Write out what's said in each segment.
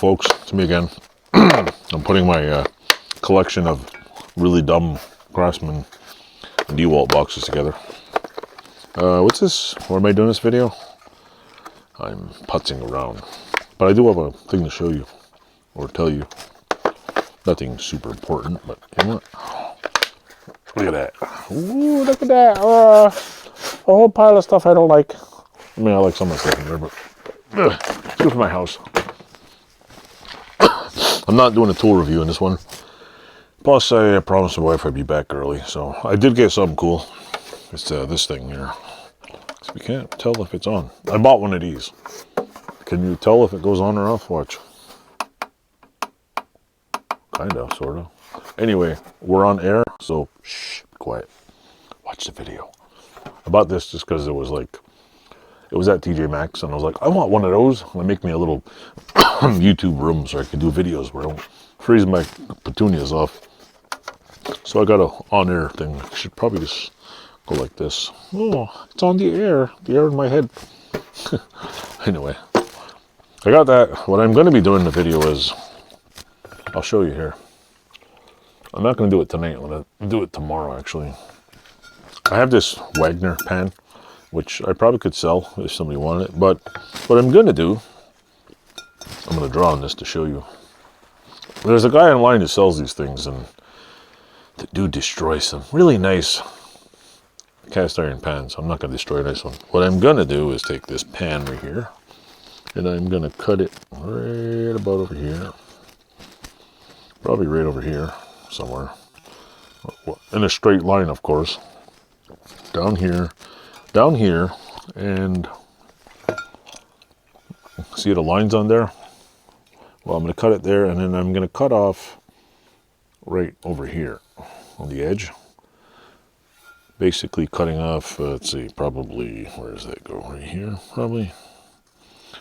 folks, it's me again. I'm putting my collection of really dumb Craftsman DeWalt boxes together. What's this? Why am I doing this video? I'm putzing around. But I do have a thing to show you, or tell you. Nothing super important, but you know what? Look at that. Ooh, look at that. A whole pile of stuff I don't like. I mean, I like some of the stuff in there, but it's good for my house. I'm not doing a tool review in this one. Plus, I promised my wife I'd be back early, so I did get something cool. It's this thing here. So we can't tell if it's on. I bought one of these. Can you tell if it goes on or off? Watch. Kind of, sort of. Anyway, we're on air, so shh, quiet. Watch the video. I bought this just because it was like, it was at TJ Maxx, and I was like, I want one of those. They make me a little YouTube room so I can do videos where I don't freeze my petunias off. So I got a on-air thing. I should probably just go like this. Oh, it's on the air in my head. Anyway, I got that. What I'm going to be doing in the video is, I'll show you here. I'm not going to do it tonight. I'm going to do it tomorrow, actually. I have this Wagner pan, which I probably could sell if somebody wanted it. But what I'm going to do, I'm going to draw on this to show you. There's a guy online who sells these things, and the dude destroys some really nice cast iron pans. I'm not going to destroy a nice one. What I'm going to do is take this pan right here, and I'm going to cut it right about over here. Probably right over here somewhere. In a straight line, of course. Down here, and see the lines on there? Well, I'm going to cut it there, and then I'm going to cut off right over here on the edge. Basically cutting off, let's see, probably, where does that go? Right here, probably.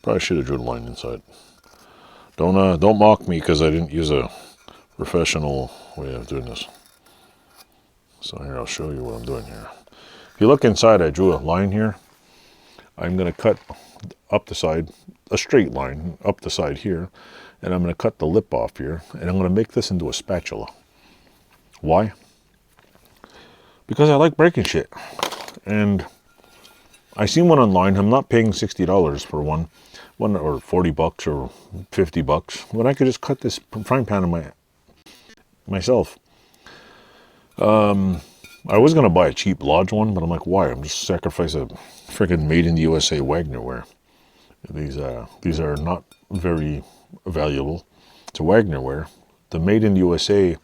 Probably should have drilled a line inside. Don't mock me because I didn't use a professional way of doing this. So here, I'll show you what I'm doing here. If you look inside, I drew a line here. I'm going to cut up the side, a straight line up the side here, and I'm going to cut the lip off here, and I'm going to make this into a spatula. Why? Because I like breaking shit. And I seen one online. I'm not paying $60 for one or 40 bucks or 50 bucks, when I could just cut this frying pan on myself. I was going to buy a cheap Lodge one, but I'm like, why? I'm just sacrifice a freaking made in the USA Wagner ware. These are not very valuable. It's a Wagner ware. The made in the USA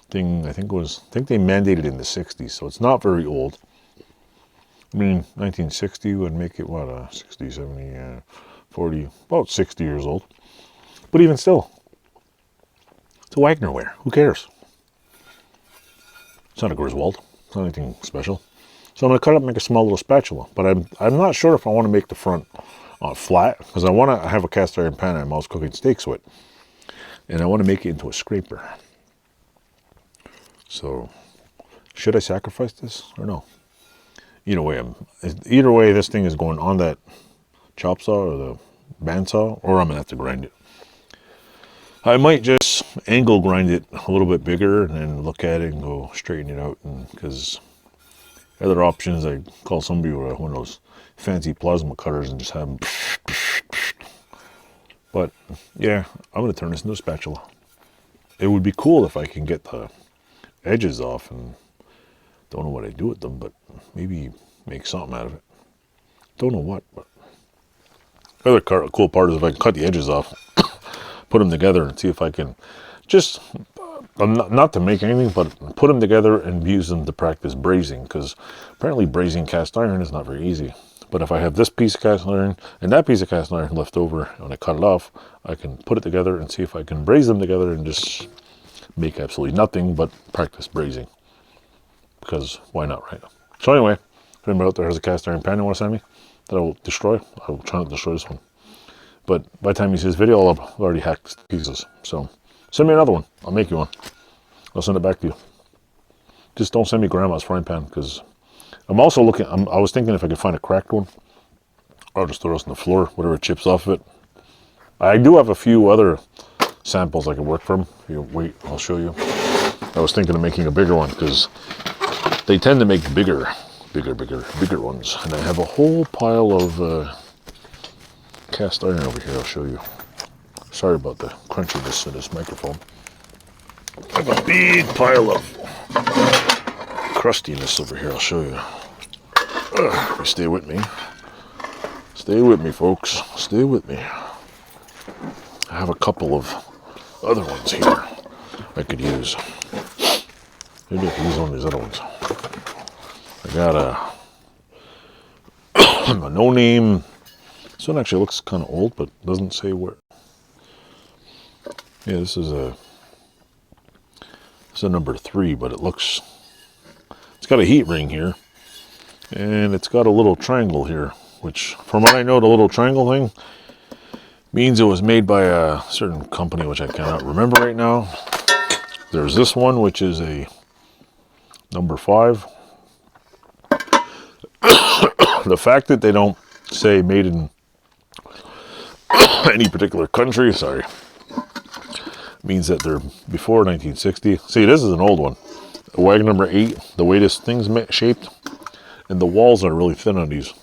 thing, I think they mandated in the 60s, so it's not very old. I mean, 1960 would make it, what, 60, 70, 40, about 60 years old. But even still, it's a Wagner ware. Who cares? It's not a Griswold. It's not anything special. So I'm going to cut up and make a small little spatula. But I'm not sure if I want to make the front flat, because I want to have a cast iron pan I'm always cooking steaks with. And I want to make it into a scraper. So, should I sacrifice this or no? Either way, this thing is going on that chop saw or the bandsaw, or I'm going to have to grind it. I might just angle grind it a little bit bigger and then look at it and go straighten it out. Because other options, I call somebody with one of those fancy plasma cutters and just have them. But yeah, I'm going to turn this into a spatula. It would be cool if I can get the edges off, and don't know what I do with them, but maybe make something out of it. Don't know what, but the other cool part is if I can cut the edges off, put them together and see if I can just, not to make anything, but put them together and use them to practice brazing, because apparently brazing cast iron is not very easy. But if I have this piece of cast iron and that piece of cast iron left over, when I cut it off, I can put it together and see if I can braze them together and just make absolutely nothing but practice brazing. Because why not, right? So anyway, if anybody out there has a cast iron pan you want to send me that I will destroy, I will try not to destroy this one. But by the time you see this video, I'll have already hacked pieces. So send me another one. I'll make you one. I'll send it back to you. Just don't send me grandma's frying pan, because I'm also looking, I was thinking if I could find a cracked one, I'll just throw this on the floor, whatever chips off of it. I do have a few other samples I can work from. Here, wait, I'll show you. I was thinking of making a bigger one because they tend to make bigger ones. And I have a whole pile of cast iron over here. I'll show you. Sorry about the crunchiness of this microphone. I have a big pile of crustiness over here. I'll show you. Stay with me. Stay with me, folks. Stay with me. I have a couple of other ones here I could use. Maybe I could use one of these other ones. I got a no name. This one actually looks kind of old, but doesn't say where. Yeah, this is a number 3, but it's got a heat ring here, and it's got a little triangle here, which, from what I know, the little triangle thing means it was made by a certain company, which I cannot remember right now. There's this one, which is a number 5. The fact that they don't say made in any particular country, sorry, means that they're before 1960. See, this is an old one. Wagon number 8, the way this thing's shaped, and the walls are really thin on these.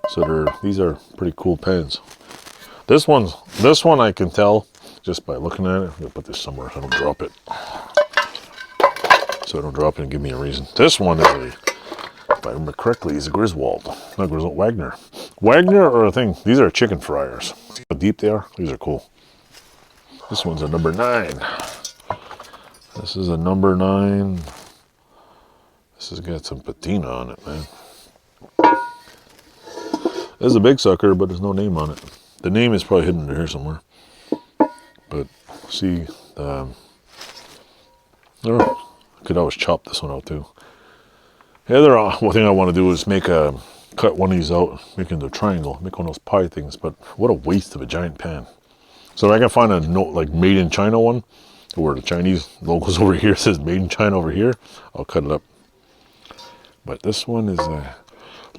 So these are pretty cool pens. This one I can tell just by looking at it. I'm gonna put this somewhere so I don't drop it. So I don't drop it and give me a reason. This one is if I remember correctly, is a Griswold. Not Griswold, Wagner. Wagner or a thing. These are chicken fryers. See how deep they are? These are cool. This one's a number 9. This is a number 9. This has got some patina on it, man. This is a big sucker, but there's no name on it. The name is probably hidden under here somewhere. But see, I could always chop this one out too. The other one thing I want to do is cut one of these out, make it into a triangle, make one of those pie things. But what a waste of a giant pan. So if I can find a note like made in China one, where the Chinese logos over here says made in China over here, I'll cut it up. But this one is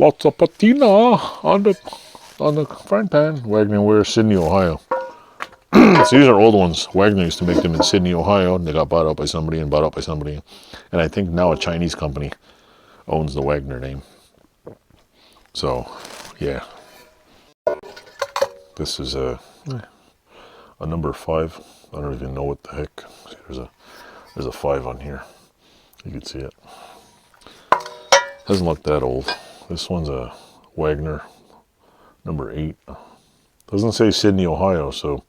lots of patina on the frying pan. Wagner Ware, Sydney, Ohio. So these are old ones. Wagner used to make them in Sydney, Ohio, and they got bought out by somebody and bought out by somebody. And I think now a Chinese company owns the Wagner name. So, yeah. This is a number 5. I don't even know what the heck. See, there's a 5 on here. You can see it. Doesn't look that old. This one's a Wagner number 8. Doesn't say Sydney, Ohio, so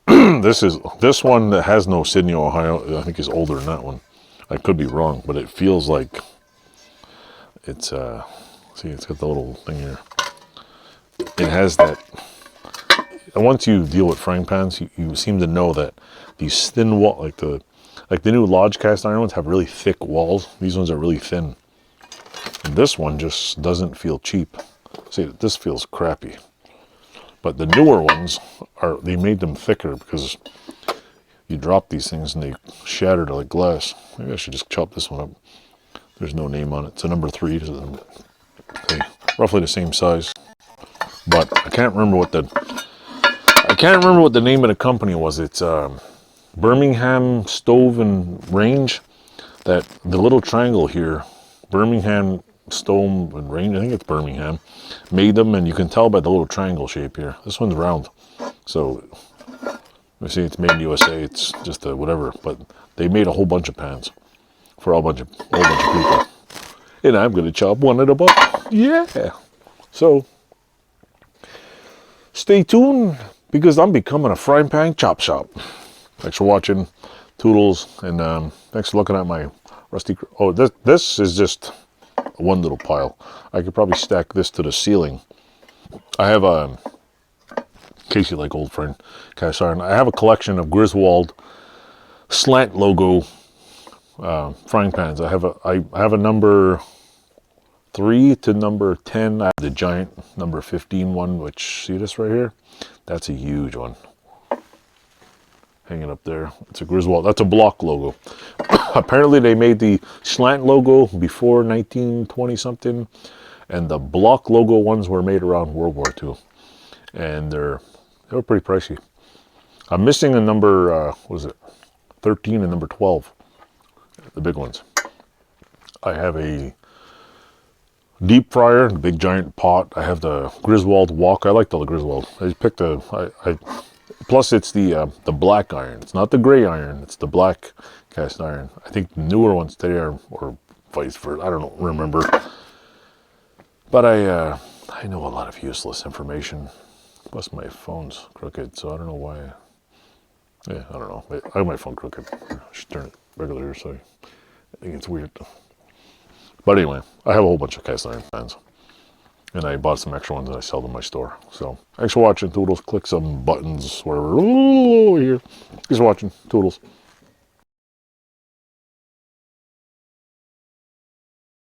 this one that has no Sydney, Ohio, I think is older than that one. I could be wrong, but it feels like it's see, it's got the little thing here. It has that. And once you deal with frying pans, you seem to know that these thin wall, like the new Lodge cast iron ones, have really thick walls. These ones are really thin. And this one just doesn't feel cheap. See, this feels crappy. But the newer ones they made them thicker because you drop these things and they shatter to like glass. Maybe I should just chop this one up. There's no name on it. It's a number 3. Okay, roughly the same size. But I can't remember what the name of the company was. It's Birmingham Stove and Range. That the little triangle here, Birmingham Stove and Range, I think it's Birmingham, made them, and you can tell by the little triangle shape here. This one's round, so you see it's made in USA. It's just a whatever, but they made a whole bunch of pans for a whole bunch of people, and I'm gonna chop one of them up. Yeah. So stay tuned because I'm becoming a frying pan chop shop. Thanks for watching, Toodles, and thanks for looking at my rusty. Oh, this is just one little pile. I could probably stack this to the ceiling. I have in case you like old friend cast iron, I have a collection of Griswold slant logo frying pans. I have a number 3 to number 10. I have the giant number 15 one, which, see this right here? That's a huge one. Hanging up there. It's a Griswold. That's a block logo. Apparently they made the slant logo before 1920 something, and the block logo ones were made around World War II, and they were pretty pricey. I'm missing a number, what is it? 13 and number 12. The big ones. I have a deep fryer, the big giant pot. I have the Griswold wok. I like the Griswold. I just picked plus it's the black iron. It's not the gray iron. It's the black cast iron. I think the newer ones today are, or vice versa. I don't remember. But I know a lot of useless information. Plus my phone's crooked, so I don't know why. Yeah, I don't know. I have my phone crooked. I should turn it regular here, so I think it's weird. But anyway, I have a whole bunch of cast iron pans. And I bought some extra ones and I sell them in my store. So, thanks for watching, Toodles. Click some buttons, wherever. Ooh, here. Thanks for watching, Toodles.